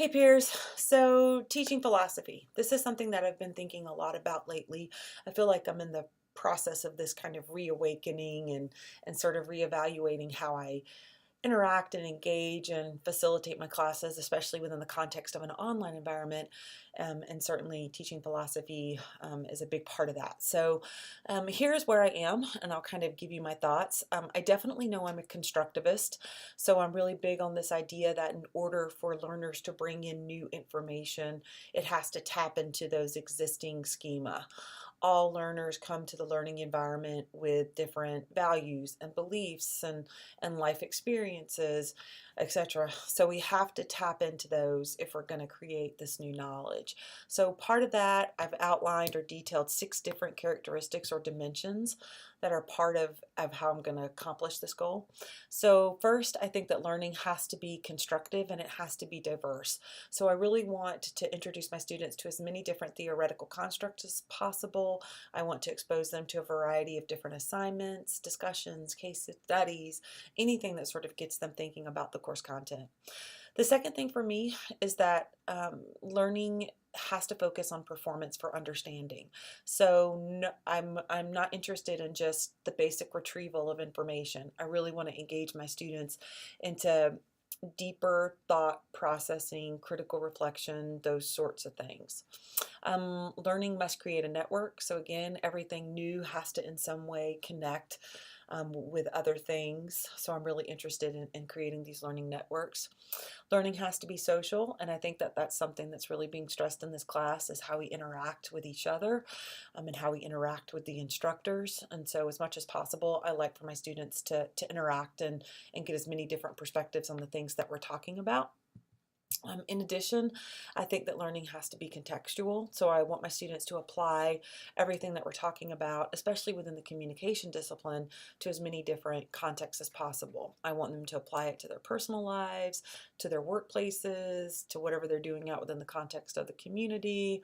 Hey peers, so teaching philosophy. This is something that I've been thinking a lot about lately. I feel like I'm in the process of this kind of reawakening and sort of reevaluating how I interact and engage and facilitate my classes, especially within the context of an online environment. And certainly teaching philosophy is a big part of that. So here's where I am, and I'll kind of give you my thoughts. I definitely know I'm a constructivist, so I'm really big on this idea that in order for learners to bring in new information, it has to tap into those existing schema. All learners come to the learning environment with different values and beliefs and life experiences, etc. So we have to tap into those if we're going to create this new knowledge. So part of that, I've outlined or detailed 6 different characteristics or dimensions that are part of how I'm going to accomplish this goal. So first, I think that learning has to be constructive and it has to be diverse. So I really want to introduce my students to as many different theoretical constructs as possible. I want to expose them to a variety of different assignments, discussions, case studies, anything that sort of gets them thinking about the course content. The second thing for me is that learning has to focus on performance for understanding. So no, I'm not interested in just the basic retrieval of information. I really want to engage my students into deeper thought processing, critical reflection, those sorts of things. Learning must create a network. So again, everything new has to in some way connect with other things. So I'm really interested in creating these learning networks. Learning has to be social, and I think that that's something that's really being stressed in this class is how we interact with each other and how we interact with the instructors. And so as much as possible, I like for my students to interact and get as many different perspectives on the things that we're talking about. In addition, I think that learning has to be contextual. So I want my students to apply everything that we're talking about, especially within the communication discipline, to as many different contexts as possible. I want them to apply it to their personal lives, to their workplaces, to whatever they're doing out within the context of the community,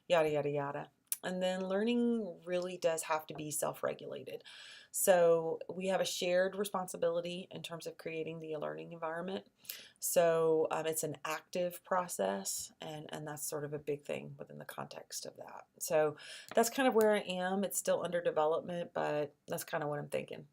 yada, yada, yada. And then learning really does have to be self-regulated. So we have a shared responsibility in terms of creating the learning environment. So it's an active process, and that's sort of a big thing within the context of that. So that's kind of where I am. It's still under development, but that's kind of what I'm thinking.